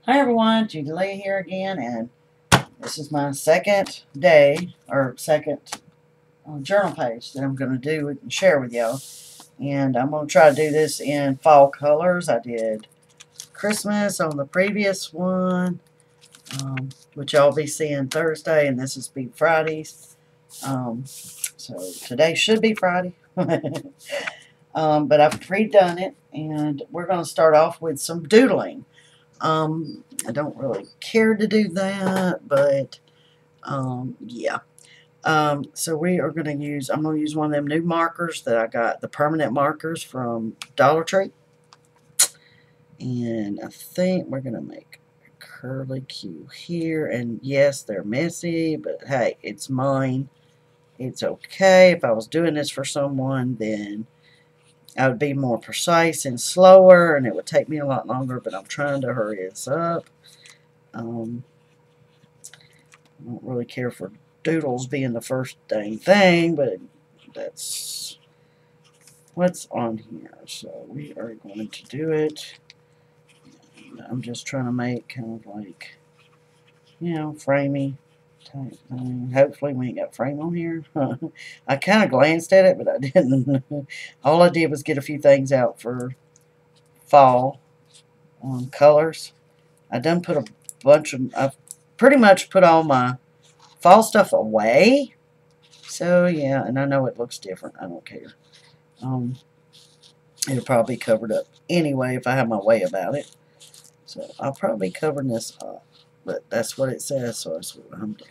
Hi everyone, Judy Lee here again, and this is my second day, or second journal page that I'm going to do and share with y'all. And I'm going to try to do this in fall colors. I did Christmas on the previous one, which y'all be seeing Thursday, and this is be Fridays. So today should be Friday. But I've redone it, and we're going to start off with some doodling. I don't really care to do that, but yeah. So we are going to use, I'm going to use one of them new markers that I got, the permanent markers from Dollar Tree. And I think we're going to make a curly Q here. And yes, they're messy, but hey, it's mine. It's okay. If I was doing this for someone, then I would be more precise and slower, and it would take me a lot longer, but I'm trying to hurry this up. I don't really care for doodles being the first dang thing, but that's what's on here. So we are going to do it. I'm just trying to make kind of like, framey type thing. Hopefully we ain't got frame on here. I kind of glanced at it, but I didn't. All I did was get a few things out for fall colors. I done put a bunch of, I've pretty much put all my fall stuff away. So yeah, and I know it looks different. I don't care. It'll probably be covered up anyway if I have my way about it. So I'll probably be covering this up. But that's what it says, so that's what I'm doing.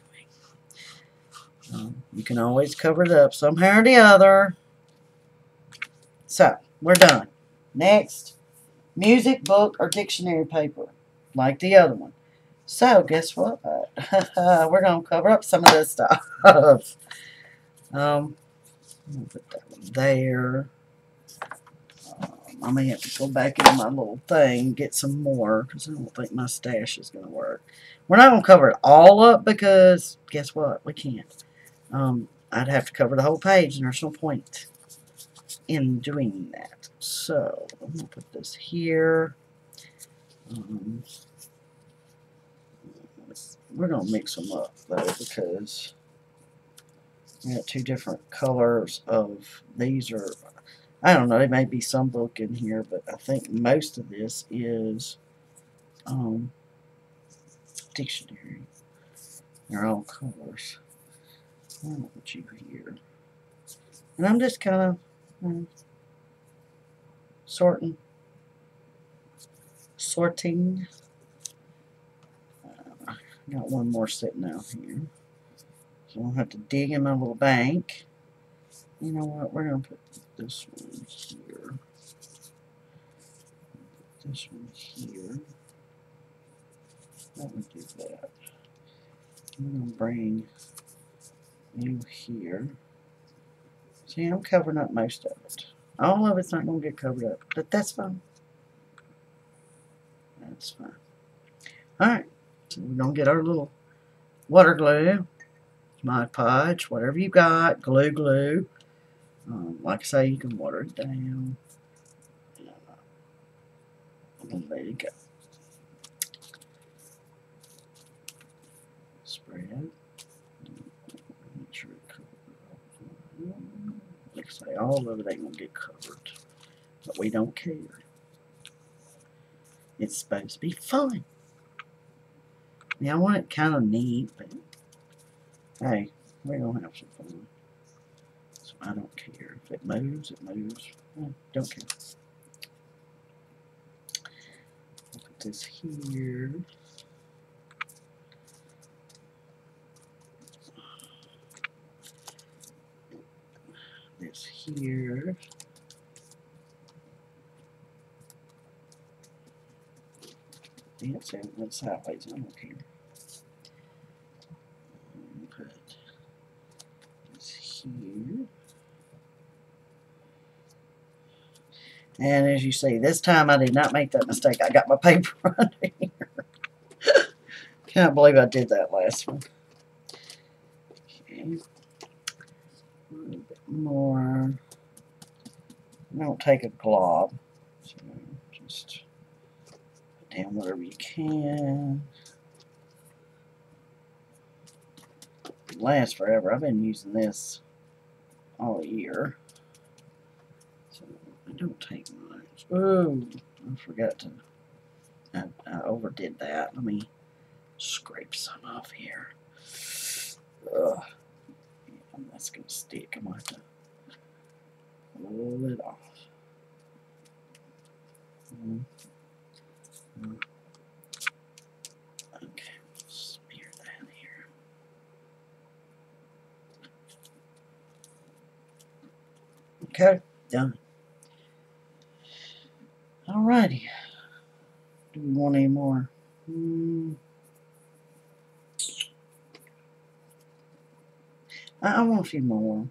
You can always cover it up somehow or the other. So, we're done. Next, music, book, or dictionary paper, like the other one. So, guess what? We're going to cover up some of this stuff. I'm going to put that one there. I may have to go back into my little thing and get some more because I don't think my stash is going to work. We're not going to cover it all up because guess what? We can't. I'd have to cover the whole page and there's no point in doing that. So I'm going to put this here. We're going to mix them up though because we got two different colors of these are, I don't know, there may be some book in here, but I think most of this is dictionary. They're all colors. I'll put you here. And I'm just kind of sorting. Got one more sitting out here. So I'll have to dig in my little bank. You know what? We're going to put this one here. This one here. That would do that. I'm going to bring you here. See, I'm covering up most of it. All of it's not going to get covered up, but that's fine. That's fine. Alright, so we're going to get our little water glue, Mod Podge, whatever you got, glue. Like I say, you can water it down. And there you go. Spread. Make sure it covers. Like I say, all of it ain't going to get covered. But we don't care. It's supposed to be fun. Yeah, I want it kind of neat, but hey, we're going to have some fun. So I don't care. If it moves, it moves. I don't care. I'll put this here. This here. Yeah, it's went sideways. I don't care. Put this here. And as you see, this time I did not make that mistake. I got my paper under here. Can't believe I did that last one. Okay. A little bit more. I don't take a glob. So just put down whatever you can. It lasts forever. I've been using this all year. So it don't take much. Oh, I forgot to. I overdid that. Let me scrape some off here. Ugh. Yeah, that's gonna stick. I'm gonna have to pull it off. Okay, smear that here. Okay, done. Alrighty. Do we want any more? I want a few more.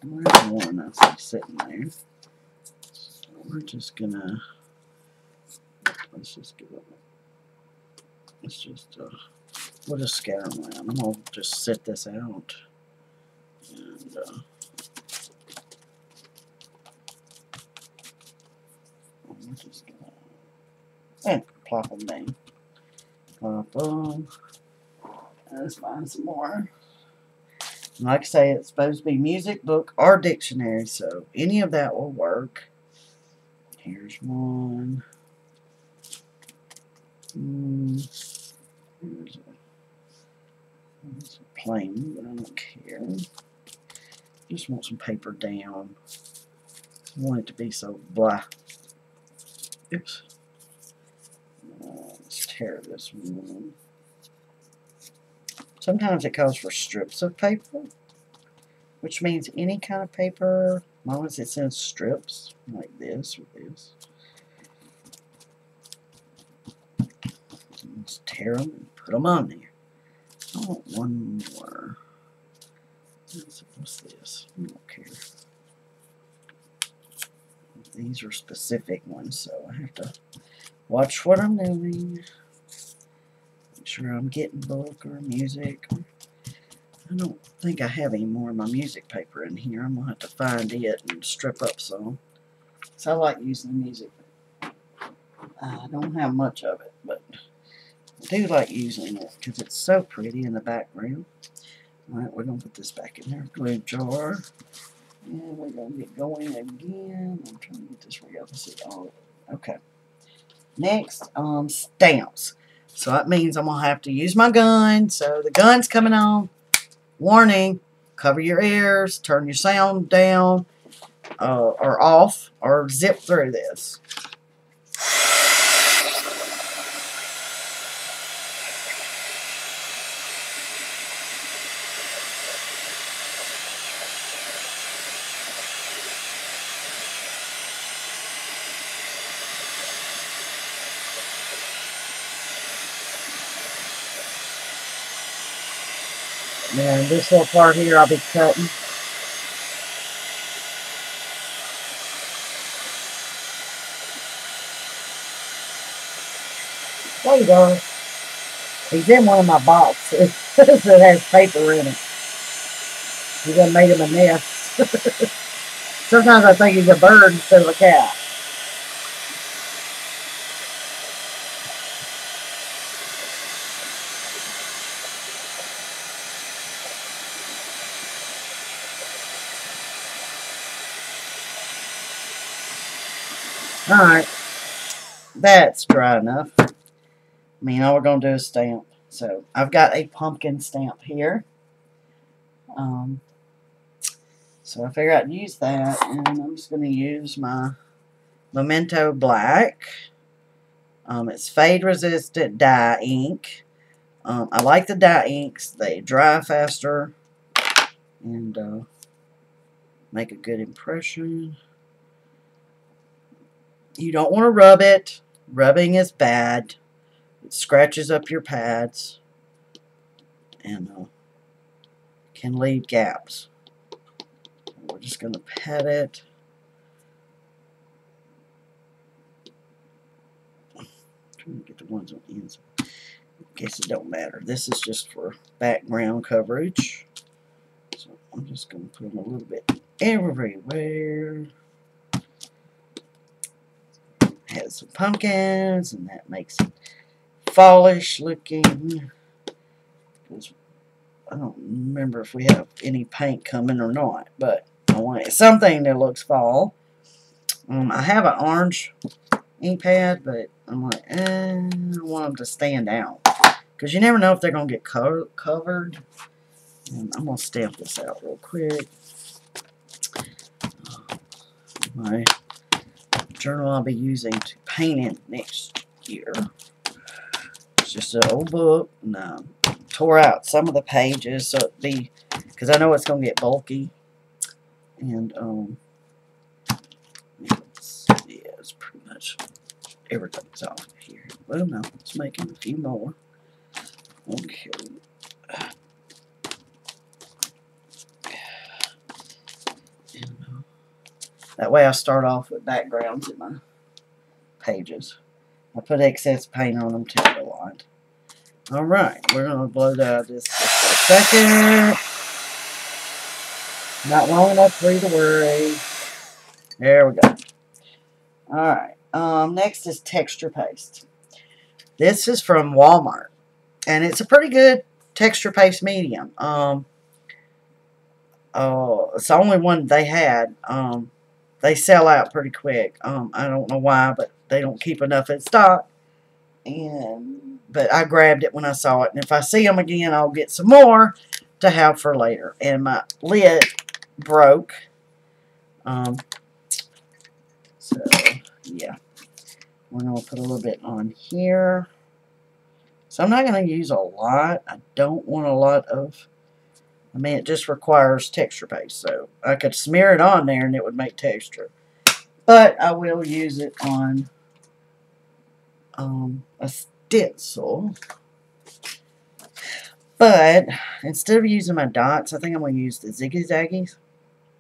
There's one that's sitting there. So we're just gonna, let's just give it, let's just, we'll just scatter them around. I'm gonna just sit this out. And, we're just gonna, and plop them down. Plop them. Let's find some more. Like I say, it's supposed to be music, book, or dictionary, so any of that will work. Here's one. Here's a plain, but I don't care. Just want some paper down. I want it to be so blah. Oops. Let's tear this one. Sometimes it calls for strips of paper, which means any kind of paper, as long as it says strips, like this or this. Let's tear them and put them on there. I want one more. What's this? I don't care. These are specific ones, so I have to watch what I'm doing. Make sure I'm getting book or music. I don't think I have any more of my music paper in here. I'm going to have to find it and strip up some. So I like using the music. I don't have much of it, but I do like using it because it's so pretty in the background. Alright, we're going to put this back in our glue jar. And we're going to get going again. I'm trying to get this ready. Let's see. Oh, okay. Next, stamps. So that means I'm going to have to use my gun. So the gun's coming on. Warning, cover your ears, turn your sound down or off, or zip through this. And this little part here I'll be cutting. There you go. He's in one of my boxes that has paper in it. He done made him a nest. Sometimes I think he's a bird instead of a cat. Alright, that's dry enough. I mean, all we're going to do is stamp. So, I've got a pumpkin stamp here. So, I figured I'd use that, and I'm just going to use my Memento Black. It's fade resistant dye ink. I like the dye inks. They dry faster and make a good impression. You don't want to rub it. Rubbing is bad. It scratches up your pads and can leave gaps. We're just going to pat it. Trying to get the ones on the inside. I guess it don't matter. This is just for background coverage. So I'm just going to put them a little bit everywhere. has some pumpkins, and that makes it fallish looking. I don't remember if we have any paint coming or not, but I want something that looks fall. I have an orange ink pad, but I'm like, I want them to stand out, because you never know if they're going to get covered. And I'm going to stamp this out real quick. My journal I'll be using to paint in next year. It's just an old book, and I tore out some of the pages so it'd be, because I know it's going to get bulky. And yeah, it's pretty much everything's off here. Well, no, let's make a few more. Okay. That way I start off with backgrounds in my pages. I put excess paint on them too a lot. Alright, we're going to blow out this just for a second. Not long enough for you to worry. There we go. Alright, next is texture paste. This is from Walmart. And it's a pretty good texture paste medium. It's the only one they had. They sell out pretty quick. I don't know why, but they don't keep enough in stock. But I grabbed it when I saw it. And if I see them again, I'll get some more to have for later. And my lid broke. So, yeah. We're going to put a little bit on here. So I'm not going to use a lot. I don't want a lot of... I mean, it just requires texture paste, so I could smear it on there and it would make texture. But I will use it on a stencil. But instead of using my dots, I think I'm going to use the ziggy-zaggies.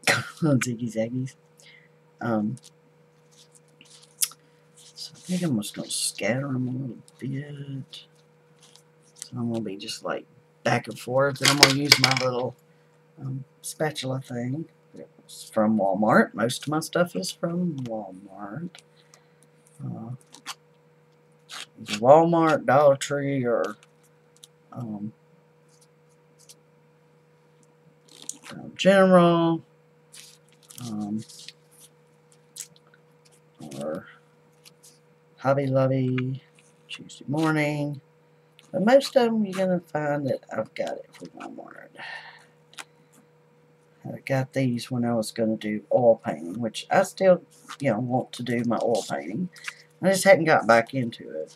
Ziggy-zaggies. So I think I'm just going to scatter them a little bit. So I'm going to be just like back and forth. And I'm going to use my little spatula thing. It's from Walmart. Most of my stuff is from Walmart. Walmart, Dollar Tree, or General, or Hobby Lobby, Tuesday Morning. But most of them you're going to find that I've got it from Walmart. I got these when I was going to do oil painting, which I still, want to do my oil painting. I just hadn't got back into it.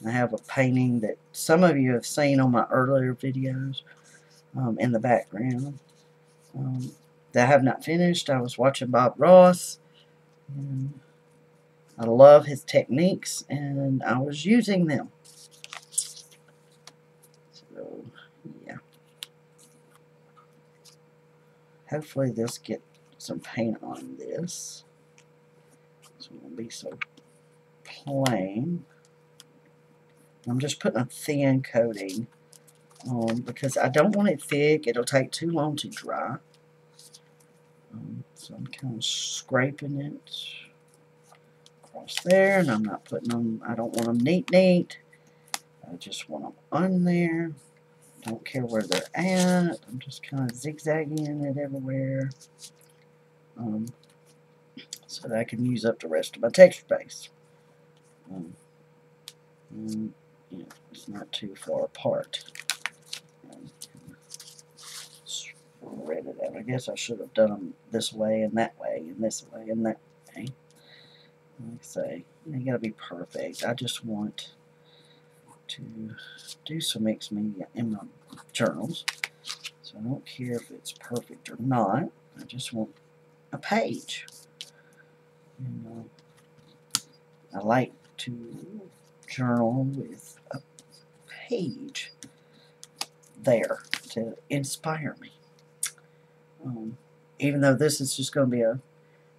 I have a painting that some of you have seen on my earlier videos in the background that I have not finished. I was watching Bob Ross, and I love his techniques, and I was using them. So, yeah. Hopefully this get some paint on this. So it won't be so plain. I'm just putting a thin coating on because I don't want it thick. It'll take too long to dry. So I'm kind of scraping it across there, and I'm not putting them, I don't want them neat. I just want them on there. Don't care where they're at. I'm just kind of zigzagging it everywhere. So that I can use up the rest of my texture paste. It's not too far apart. Spread it out. I guess I should have done them this way and that way and this way and that way. Like I say, they gotta be perfect. I just want to do some mixed media in my journals. So I don't care if it's perfect or not. I just want a page. I like to journal with a page there to inspire me. Even though this is just going to be a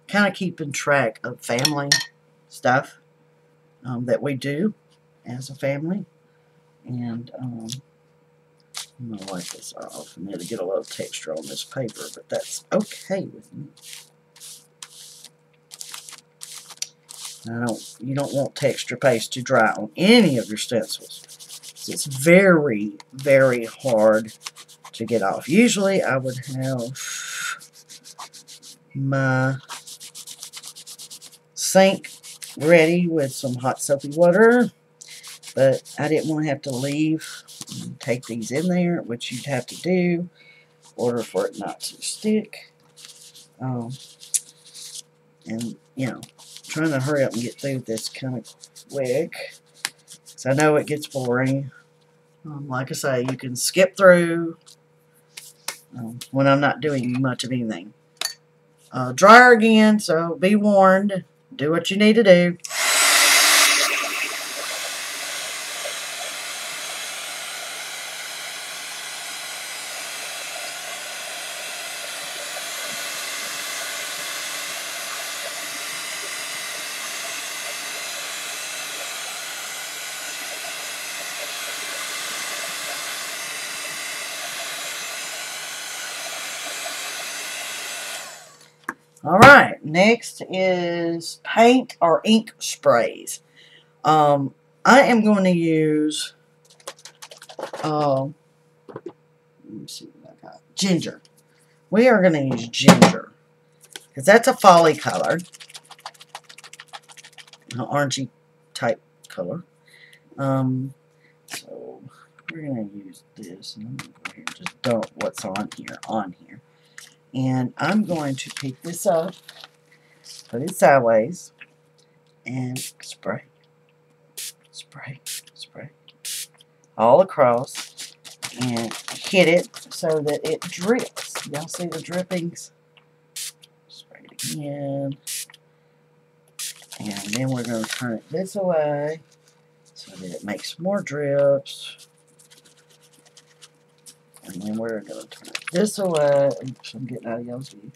kind of keeping track of family stuff that we do as a family. And I'm going to wipe this off, and it'll get a little texture on this paper, but that's okay with me. You don't want texture paste to dry on any of your stencils. It's very, very hard to get off. Usually I would have my sink ready with some hot soapy water, but I didn't want to have to leave and take these in there, which you'd have to do in order for it not to stick. And, you know, trying to hurry up and get through this kind of quick, because I know it gets boring. Like I say, you can skip through when I'm not doing much of anything. Dryer again, so be warned. Do what you need to do. Alright, next is paint or ink sprays. I am going to use, let me see what I got. Ginger. We are going to use ginger, because that's a folly color, an orangey type color. So we're going to use this, and I'm going to go ahead and just dump what's on here. And I'm going to pick this up, put it sideways, and spray, spray, spray, all across, and hit it so that it drips. Y'all see the drippings? Spray it again. And then we're going to turn it this way so that it makes more drips. And then we're going to turn it this way. Oops, I'm getting out of y'all's view.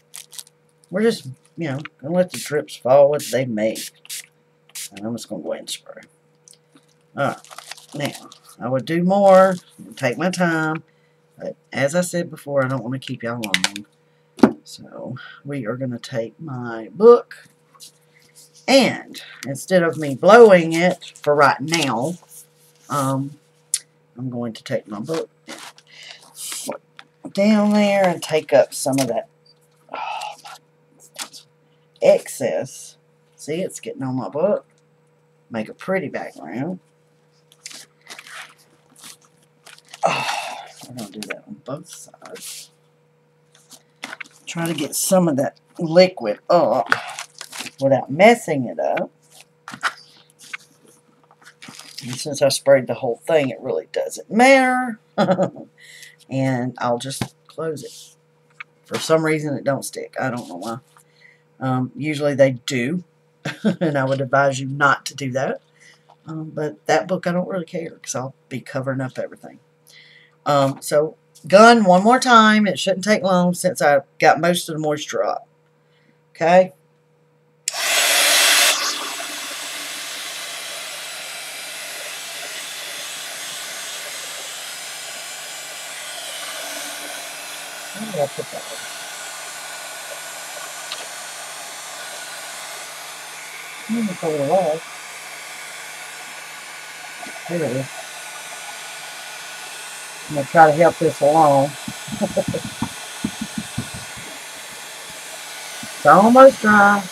We're just, you know, going to let the drips fall what they make. And I'm just going to go ahead and spray. Alright, now, I would do more, take my time, but as I said before, I don't want to keep y'all long. So, we are going to take my book, and instead of me blowing it for right now, I'm going to take my book down there and take up some of that excess. See, it's getting on my book. Make a pretty background. We're going to do that on both sides. Try to get some of that liquid up without messing it up. And since I sprayed the whole thing, it really doesn't matter. And I'll just close it. For some reason, it don't stick. I don't know why. Usually they do. And I would advise you not to do that. But that book, I don't really care, because I'll be covering up everything. So, gun one more time. It shouldn't take long since I got most of the moisture up. Okay? I'll put that one. Let me pull it off. There it is. I'm going to try to help this along. It's almost dry.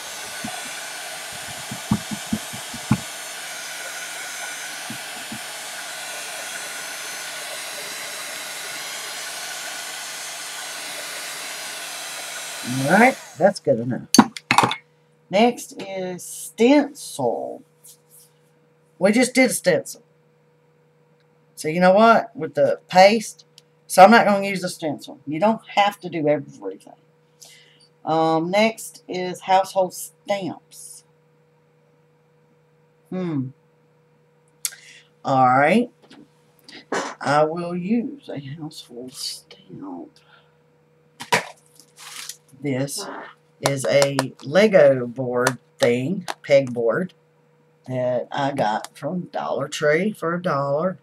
Alright, that's good enough. Next is stencil. We just did a stencil. So you know what? With the paste, so I'm not going to use the stencil. You don't have to do everything. Next is household stamps. Alright. I will use a household stamp. This is a Lego board thing, pegboard, that I got from Dollar Tree for $1.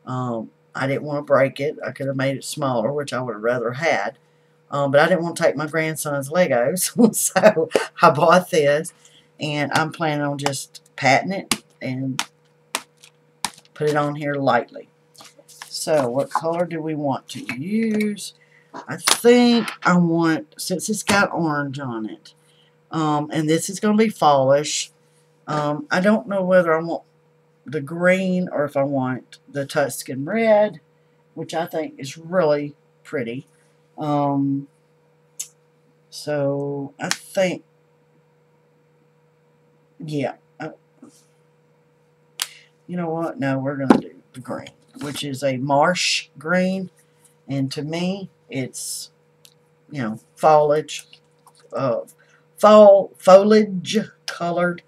I didn't want to break it. I could have made it smaller, which I would have rather had. But I didn't want to take my grandson's Legos, so I bought this. And I'm planning on just patting it and put it on here lightly. So what color do we want to use? I think I want, since it's got orange on it, and this is going to be fallish, I don't know whether I want the green or if I want the Tuscan red, which I think is really pretty. So I think, yeah, you know what? No, we're going to do the green, which is a marsh green. And to me, it's, you know, foliage colored.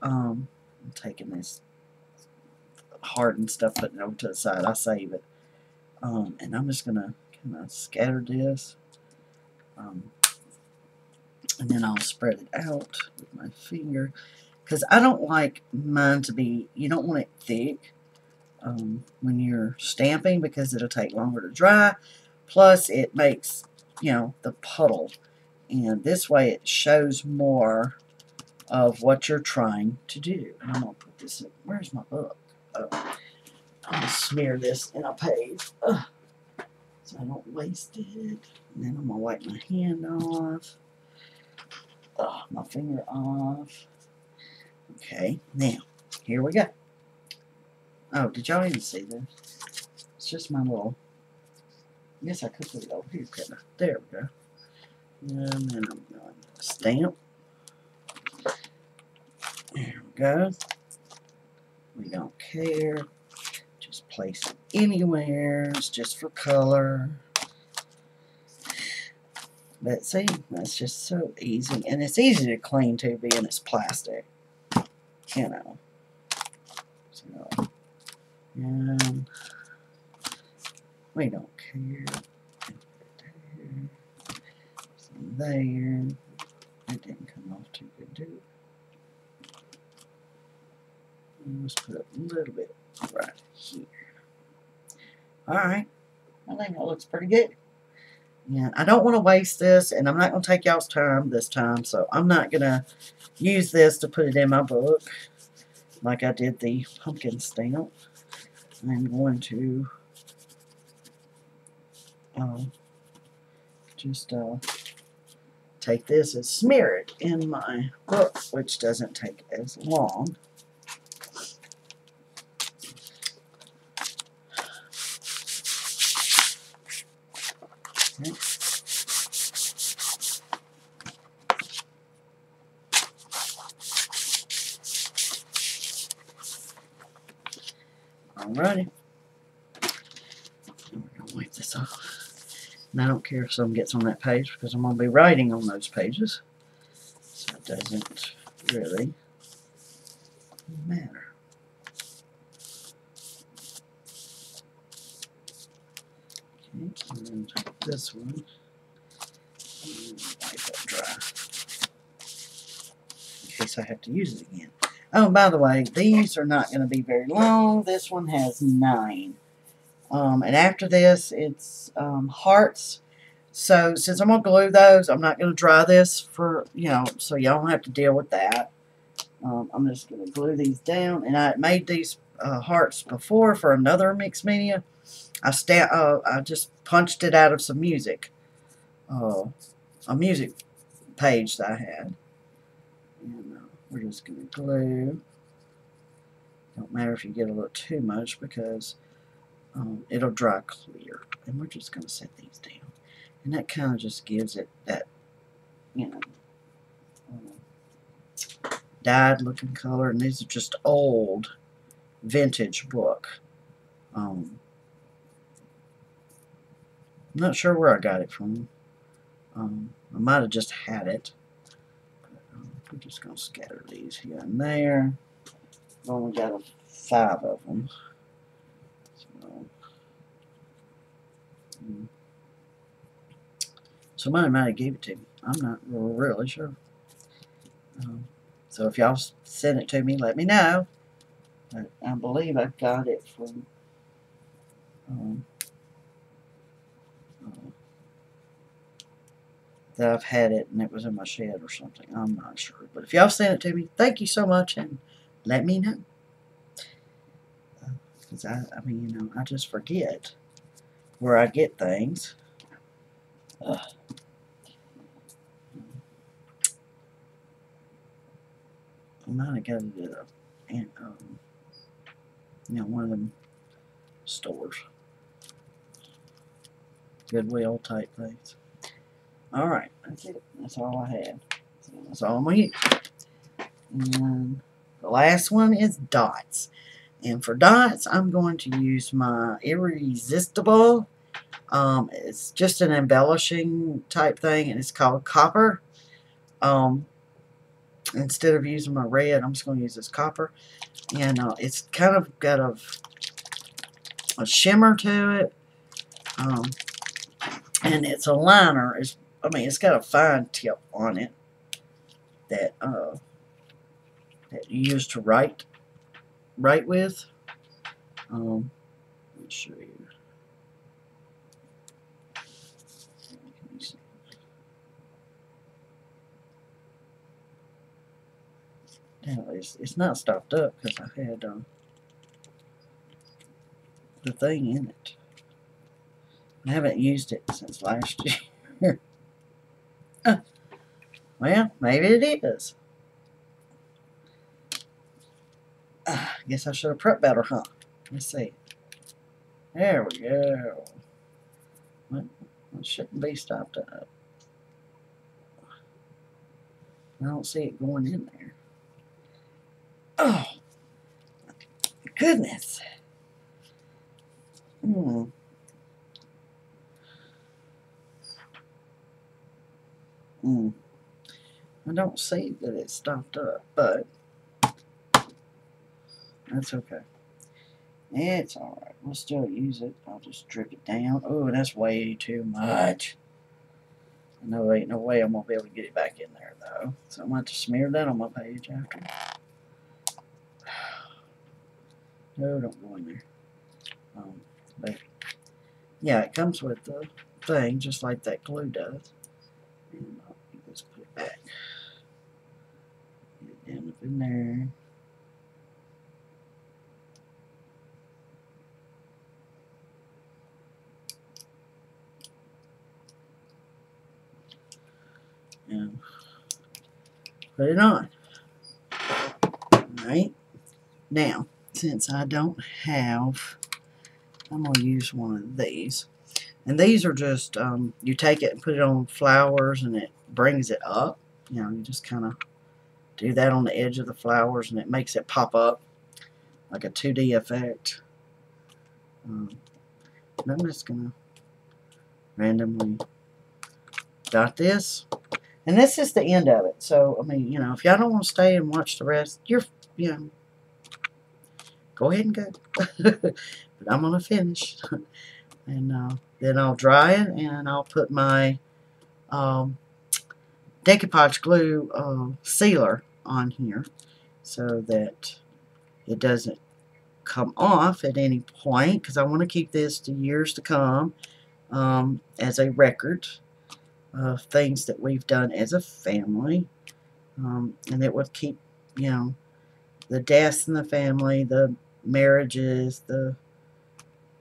I'm taking this hardened stuff, putting it over to the side. I save it. And I'm just going to kind of scatter this. And then I'll spread it out with my finger. Because I don't like mine to be, you don't want it thick when you're stamping because it'll take longer to dry. Plus it makes, you know, the puddle. And this way it shows more of what you're trying to do. And I'm going to put this in. Where's my book? Oh, I'm going to smear this in a page so I don't waste it. And then I'm going to wipe my hand off. My finger off. Okay, now, here we go. Oh, did y'all even see this? It's just my little, I guess I could put it over here, couldn't I? There we go. And then I'm going to stamp. There we go. We don't care. Just place it anywhere. It's just for color. But see, that's just so easy. And it's easy to clean too, being it's plastic. You know. So, and we don't care. There. It didn't come off too good, did it? Let's put a little bit right here. Alright. I think that looks pretty good. And I don't want to waste this, and I'm not going to take y'all's time this time, so I'm not going to use this to put it in my book like I did the pumpkin stamp. I'm going to just take this and smear it in my book, which doesn't take as long. Okay. Alrighty. We're going to wipe this off. And I don't care if some gets on that page because I'm going to be writing on those pages. So it doesn't really matter. Okay, I'm going to take this one and wipe it dry in case I have to use it again. Oh, by the way, these are not going to be very long. This one has 9. And after this, it's hearts. So, since I'm going to glue those, I'm not going to dry this for, you know, so y'all don't have to deal with that. I'm just going to glue these down. And I made these hearts before for another mixed media. I just punched it out of some music. A music page that I had. And we're just going to glue. Don't matter if you get a little too much because it'll dry clear. And we're just going to set these down. And that kind of just gives it that, you know, dyed looking color. And these are just old vintage book. I'm not sure where I got it from. I might have just had it. We're just going to scatter these here and there. I've only got 5 of them. So, somebody might have gave it to me. I'm not really sure. So if y'all send it to me, let me know. I believe I got it from that I've had it and it was in my shed or something. I'm not sure. But if y'all send it to me, thank you so much and let me know. Because I mean, you know, I just forget where I get things. Ugh. I might have got it at you know, one of them stores. Goodwill type things. Alright, that's it. That's all I had. So that's all I'm going to use. And the last one is dots. And for dots, I'm going to use my Irresistible. It's just an embellishing type thing, and it's called Copper. Instead of using my red, I'm just going to use this copper. And it's kind of got a shimmer to it. And it's a liner. I mean, it's got a fine tip on it that that you use to write with. Let me show you. Now, it's not stopped up because I had the thing in it. I haven't used it since last year. Well, maybe it is. I guess I should have prepped better, huh? Let's see. There we go. Well, it shouldn't be stopped up. I don't see it going in there. Oh, goodness. I don't see that it's stopped up, but that's okay. It's alright. We'll still use it. I'll just drip it down. Oh, that's way too much. I know there ain't no way I'm going to be able to get it back in there, though. So I'm going to have to smear that on my page after. No, don't go in there. But, yeah, it comes with the thing, just like that glue does. And I'll just put it back. Get it down up in there. And put it on. Alright. Now, since I don't have, I'm going to use one of these. And these are just, you take it and put it on flowers and it brings it up. You know, you just kind of do that on the edge of the flowers and it makes it pop up like a 2D effect. And I'm just going to randomly dot this. And this is the end of it. So, I mean, you know, if y'all don't want to stay and watch the rest, you know, go ahead and go. But I'm going to finish. And then I'll dry it and I'll put my decoupage glue sealer on here so that it doesn't come off at any point, because I want to keep this to years to come as a record of things that we've done as a family, and it would keep, you know, the deaths in the family, the marriages, the,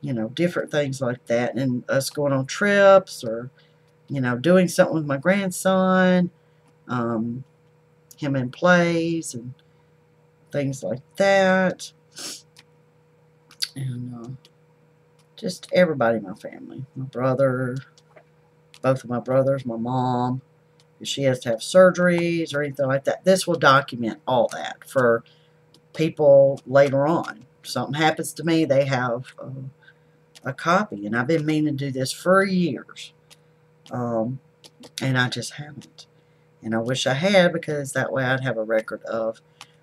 you know, different things like that, and us going on trips or, you know, doing something with my grandson, him in plays and things like that, and just everybody in my family, my brother, both of my brothers, my mom, if she has to have surgeries or anything like that. This will document all that for people later on. If something happens to me, they have a copy. And I've been meaning to do this for years. And I just haven't. And I wish I had, because that way I'd have a record of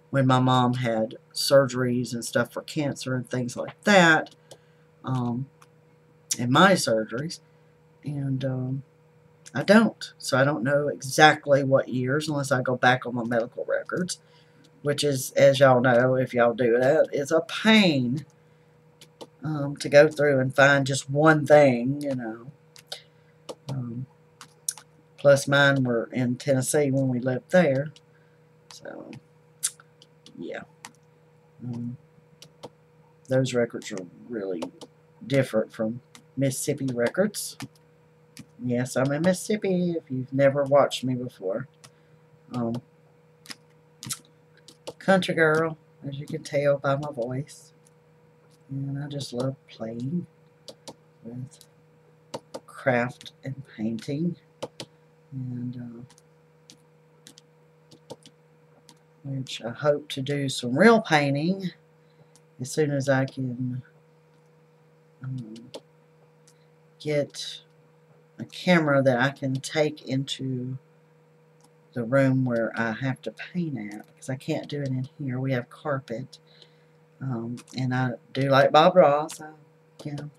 when my mom had surgeries and stuff for cancer and things like that. And my surgeries. And I don't. So I don't know exactly what years unless I go back on my medical records, which is, as y'all know, if y'all do that, is a pain to go through and find just one thing, you know. Plus mine were in Tennessee when we lived there. So, yeah. Those records are really different from Mississippi records. Yes, I'm in Mississippi if you've never watched me before. Country girl, as you can tell by my voice. And I just love playing with craft and painting. And which I hope to do some real painting as soon as I can get a camera that I can take into the room where I have to paint at, because I can't do it in here. We have carpet. And I do like Bob Ross. I,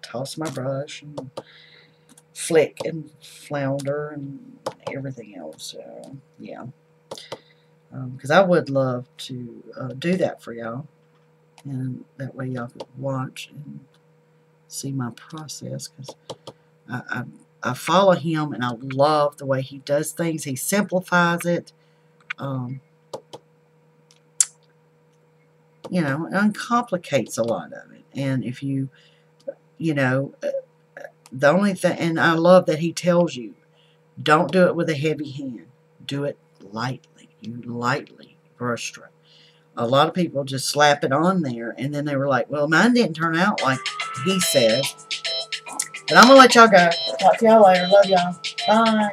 toss my brush and flick and flounder and everything else. So, yeah. Because I would love to do that for y'all. And that way y'all could watch and see my process. Because I follow him and I love the way he does things. He simplifies it. Uncomplicates a lot of it. And if you, the only thing, and I love that he tells you, don't do it with a heavy hand. Do it lightly. You lightly brush stroke. A lot of people just slap it on there, and then they were like, well, mine didn't turn out like he says. But I'm going to let y'all go. Talk to y'all later. Love y'all. Bye.